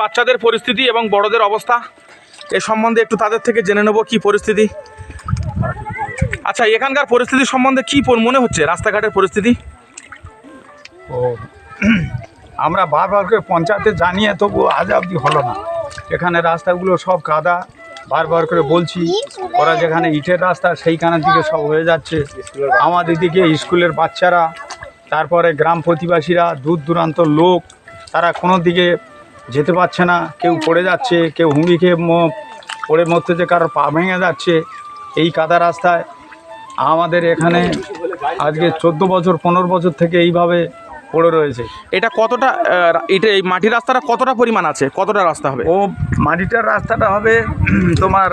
বাচ্চাদের পরিস্থিতি এবং বড়দের অবস্থা এ সম্বন্ধে একটু তাদের থেকে জেনে নেব কি পরিস্থিতি। আচ্ছা, এখানকার পরিস্থিতি সম্বন্ধে কি মনে হচ্ছে রাস্তাঘাটের পরিস্থিতি? ও আমরা বারবার করে পঞ্চায়েতে জানিয়ে তবু আজ অবধি হলো না। এখানে রাস্তাগুলো সব কাদা, বারবার করে বলছি, ওরা যেখানে ইটের রাস্তা সেইখানের দিকে সব হয়ে যাচ্ছে। আমাদের দিকে স্কুলের বাচ্চারা, তারপরে গ্রাম প্রতিবাসীরা, দূর দূরান্ত লোক, তারা কোনো দিকে যেতে পারছে না। কেউ পড়ে যাচ্ছে, কেউ হুমড়ি খেয়ে পড়ে মরতেছে, কারোর পা ভেঙে যাচ্ছে এই কাদা রাস্তায়। আমাদের এখানে আজকে 14 বছর 15 বছর থেকে এইভাবে পড়ে রয়েছে। এটা কতটা এই মাটির রাস্তাটা কতটা পরিমাণ আছে, কতটা রাস্তা হবে? ও মাটিটার রাস্তাটা হবে তোমার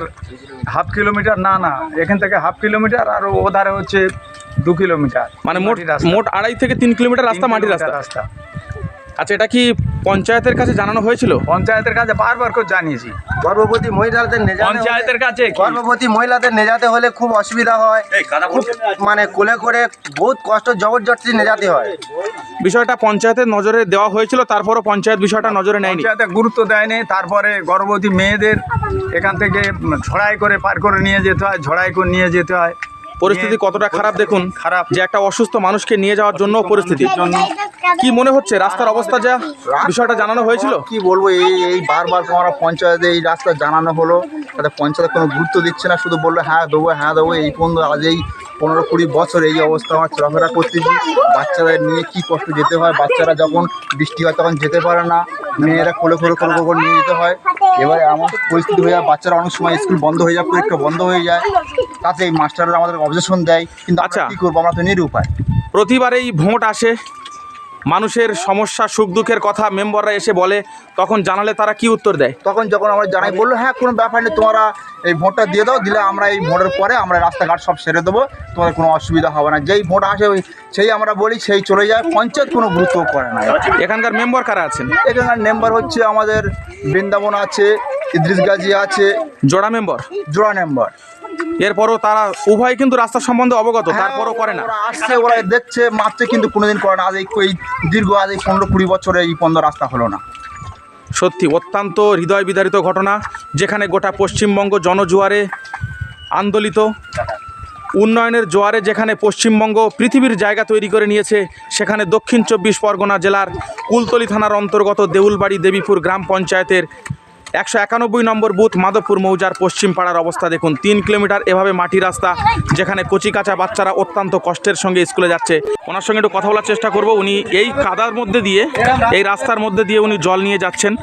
হাফ কিলোমিটার, না এখান থেকে হাফ কিলোমিটার, আর ওধারে হচ্ছে 2 কিলোমিটার, মানে মোট 2.5 থেকে 3 কিলোমিটার রাস্তা মাটির রাস্তা। আচ্ছা, এটা কি পঞ্চায়েতের কাছে জানানো হয়েছিল? পঞ্চায়েতের কাছে বারবার করে জানিয়েছি। গর্ভবতী মহিলাদের পঞ্চায়েতের কাছে গর্ভবতী মহিলাদের নেজাতে হলে খুব অসুবিধা হয়, খুব মানে কোলে করে বহুত কষ্ট জবরদস্তি নেজাতে হয়। বিষয়টা পঞ্চায়েতের নজরে দেওয়া হয়েছিল, তারপরও পঞ্চায়েত বিষয়টা নজরে নেয়নি, পঞ্চায়েতে গুরুত্ব দেয়নি। তারপরে গর্ভবতী মেয়েদের এখান থেকে ঝড়াই করে পার করে নিয়ে যেতে হয়, ঝড়াই করে নিয়ে যেতে হয়। পরিস্থিতি কতটা খারাপ দেখুন, খারাপ যে একটা অসুস্থ মানুষকে নিয়ে যাওয়ার জন্য পরিস্থিতির জন্য। কি মনে হচ্ছে রাস্তার অবস্থা, যা বিষয়টা জানানো হয়েছিল? কি বলবো, এই বারবার আমরা পঞ্চায়েতে এই রাস্তা জানানো হলো, তাতে পঞ্চায়েত কোনো গুরুত্ব দিচ্ছে না, শুধু বললো হ্যাঁ দেবো। এই পর্যন্ত আজ এই 15-20 বছর এই অবস্থা আমার চলাফেরা করতেছি। বাচ্চাদের নিয়ে কি কষ্ট যেতে হয়, বাচ্চারা যখন বৃষ্টি হয় তখন যেতে পারে না, মেয়েরা কোলে করে নিয়ে যেতে হয়। এবারে এমন পরিস্থিতি হয়ে যায়, বাচ্চারা অনেক সময় স্কুল বন্ধ হয়ে যায়, পরীক্ষা বন্ধ হয়ে যায়, তাতে এই মাস্টাররা আমাদের অবজেকশন দেয়। কিন্তু আচ্ছা কী করবো, আমরা তো নিরুপায়। প্রতিবারেই ভোট আসে, মানুষের সমস্যা সুখ দুঃখের কথা মেম্বাররা এসে বলে, তখন জানালে তারা কি উত্তর দেয়? তখন যখন আমরা জানাই, বললো হ্যাঁ কোনো ব্যাপার নেই, তোমরা এই ভোটটা দিয়ে দাও, দিলে আমরা এই ভোটের পরে আমরা রাস্তাঘাট সব সেরে দেবো, তোমাদের কোনো অসুবিধা হবে না। যেই ভোট আসে সেই আমরা বলি, সেই চলে যায়। পঞ্চায়েত কোনো গুরুত্ব করে না। এখানকার মেম্বার কারা আছেন? এখানকার মেম্বার হচ্ছে আমাদের বৃন্দাবন আছে, ইদ্রিস গাজী আছে, জোড়া মেম্বার। এরপরও তারা উভয় কিন্তু রাস্তা সম্বন্ধে অবগত, তারপরও করে না। ওরা আসছে, ওরা দেখছে, মাপছে, কিন্তু কোনোদিন করে না। আজ এই দীর্ঘ 15-20 বছরে এই পর্যন্ত রাস্তা হলো না। সত্যি অত্যন্ত হৃদয় বিদারিত ঘটনা, যেখানে গোটা পশ্চিমবঙ্গ জনজোয়ারে আন্দোলিত, উন্নয়নের জোয়ারে যেখানে পশ্চিমবঙ্গ পৃথিবীর জায়গা তৈরি করে নিয়েছে, সেখানে দক্ষিণ 24 পরগনা জেলার কুলতলি থানার অন্তর্গত দেউলবাড়ি দেবীপুর গ্রাম পঞ্চায়েতের 191 নম্বর বুথ মাধবপুর মৌজার পশ্চিম পাড়ার অবস্থা দেখুন। 3 কিলোমিটার এভাবে মাটি রাস্তা, যেখানে কচিকাঁচা বাচ্চারা অত্যন্ত কষ্টের সঙ্গে স্কুলে যাচ্ছে। ওনার সঙ্গে একটু কথা বলার চেষ্টা করব। উনি এই কাদার মধ্যে দিয়ে, এই রাস্তার মধ্যে দিয়ে উনি জল নিয়ে যাচ্ছেন।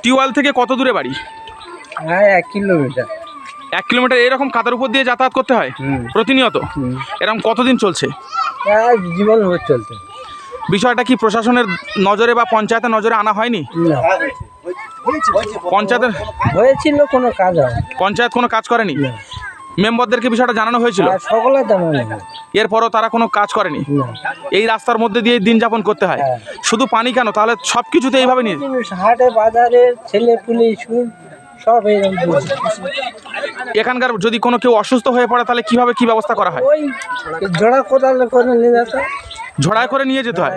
টিউবওয়েল থেকে কত দূরে বাড়ি? হ্যাঁ, 1 কিলোমিটার। 1 কিলোমিটার এরকম কাদার উপর দিয়ে যাতায়াত করতে হয় প্রতিনিয়ত? এরকম কতদিন চলছে? জীবন ভর চলছে। বিষয়টা কি প্রশাসনের নজরে বা পঞ্চায়েতের নজরে আনা হয়নি? পঞ্চায়েতের হয়েছিল, কোনো কাজ হয়, পঞ্চায়েত কোনো কাজ করেনি? মেম্বারদেরকে বিষয়টা জানানো হয়েছিল? সকলে জানানো, এরপরও তারা কোনো কাজ করেনি। এই রাস্তার মধ্যে দিয়ে দিন যাপন করতে হয়। শুধু পানি কেন, তাহলে সব কিছুতে এইভাবে নিয়ে হাটে বাজারে ছেলে পুলিশ সব এখানকার যদি কোনো কেউ অসুস্থ হয়ে পড়ে, তাহলে কিভাবে কি ব্যবস্থা করা হয়? ওই জোড়া কোদালে করে নিয়ে যেতে, ঝড়ায় করে নিয়ে যেতে হয়।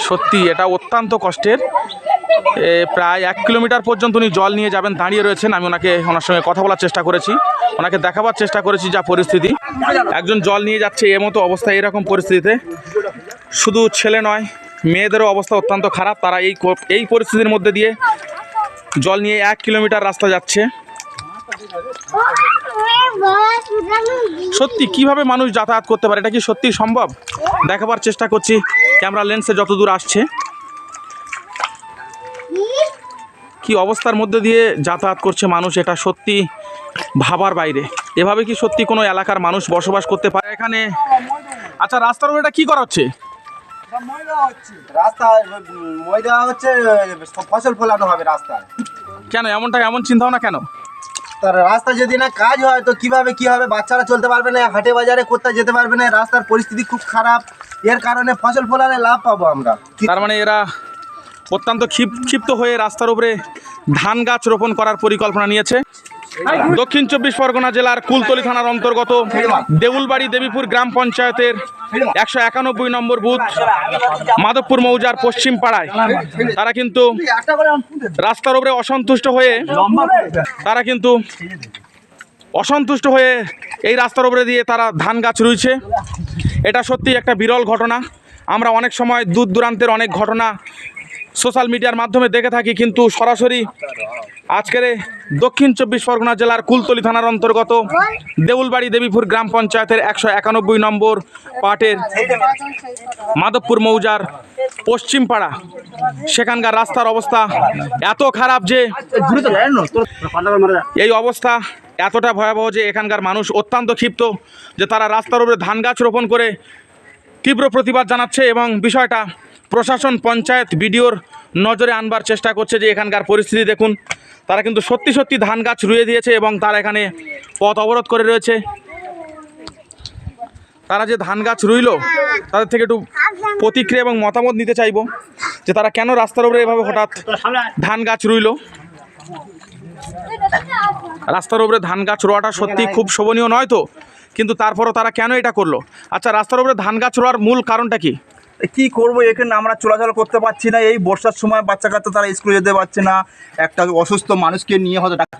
সত্যি এটা অত্যন্ত কষ্টের। প্রায় 1 কিলোমিটার পর্যন্ত উনি জল নিয়ে যাবেন, দাঁড়িয়ে রয়েছেন। আমি ওনার সঙ্গে কথা বলার চেষ্টা করেছি, ওনাকে দেখাবার চেষ্টা করেছি যা পরিস্থিতি। একজন জল নিয়ে যাচ্ছে, এর মতো অবস্থা, এরকম পরিস্থিতিতে শুধু ছেলে নয়, মেয়েদেরও অবস্থা অত্যন্ত খারাপ। তারা এই পরিস্থিতির মধ্যে দিয়ে জল নিয়ে 1 কিলোমিটার রাস্তা যাচ্ছে। সত্যি কিভাবে মানুষ যাতায়াত করতে পারে, এটা কি সত্যি সম্ভব? দেখাবার চেষ্টা করছি ক্যামেরা লেন্সে যতদূর আসছে, কি অবস্থার মধ্যে দিয়ে যাতায়াত করছে মানুষ, এটা সত্যি ভাবার বাইরে। এভাবে কি সত্যি কোনো এলাকার মানুষ বসবাস করতে পারে এখানে? আচ্ছা, রাস্তার উপর এটা কি করা হচ্ছে? রাস্তা মই দেওয়া হচ্ছে, ফসল ফলানো হবে রাস্তায়। কেন এমন চিন্তা ভাবনা কেন? তার রাস্তা যদি না কাজ হয় তো কিভাবে কি হবে? বাচ্চারা চলতে পারবে না, হাটে বাজারে কোথাও যেতে পারবে না, রাস্তার পরিস্থিতি খুব খারাপ। এর কারণে ফসল ফলালে লাভ পাবো আমরা। তার মানে এরা অত্যন্ত ক্ষিপ্ত হয়ে রাস্তার উপরে ধান গাছ রোপণ করার পরিকল্পনা নিয়েছে। দক্ষিণ 24 পরগনা জেলার কুলতলি থানার অন্তর্গত দেউলবাড়ি দেবীপুর গ্রাম পঞ্চায়েতের 191 নম্বর বুথ মাধবপুর মৌজার পশ্চিম পাড়ায় তারা কিন্তু রাস্তার উপরে অসন্তুষ্ট হয়ে এই রাস্তার উপরে দিয়ে তারা ধান গাছ রুইছে। এটা সত্যি একটা বিরল ঘটনা। আমরা অনেক সময় দূর দূরান্তের অনেক ঘটনা সোশ্যাল মিডিয়ার মাধ্যমে দেখে থাকি, কিন্তু সরাসরি আজকের এই দক্ষিণ 24 পরগনা জেলার কুলতলি থানার অন্তর্গত দেউলবাড়ি দেবীপুর গ্রাম পঞ্চায়েতের 191 নম্বর পার্টের মাধবপুর মৌজার পশ্চিম পাড়া, সেখানকার রাস্তার অবস্থা এত খারাপ যে এই অবস্থা এতটা ভয়াবহ যে এখানকার মানুষ অত্যন্ত ক্ষিপ্ত যে তারা রাস্তার উপরে ধান গাছ রোপণ করে তীব্র প্রতিবাদ জানাচ্ছে এবং বিষয়টা প্রশাসন, পঞ্চায়েত, বিডিওর নজরে আনবার চেষ্টা করছে যে এখানকার পরিস্থিতি দেখুন। তারা কিন্তু সত্যি সত্যি ধান গাছ রুইয়ে দিয়েছে এবং তারা এখানে পথ অবরোধ করে রয়েছে। তারা যে ধান গাছ রুইল তাদের থেকে একটু প্রতিক্রিয়া এবং মতামত নিতে চাইবো যে তারা কেন রাস্তার উপরে এভাবে হঠাৎ ধান গাছ রুইল। রাস্তার উপরে ধান গাছ রোয়াটা সত্যি খুব শোভনীয় নয় তো, কিন্তু তারপরও তারা কেন এটা করলো? আচ্ছা, রাস্তার উপরে ধান গাছ রোয়ার মূল কারণটা কি? কি করব, এখানে আমরা চলাচল করতে পারছি না। এই বর্ষার সময় বাচ্চা কাচ্চা তারা স্কুলে যেতে পারছে না। একটা অসুস্থ মানুষকে নিয়ে হয়তো ডাক্তার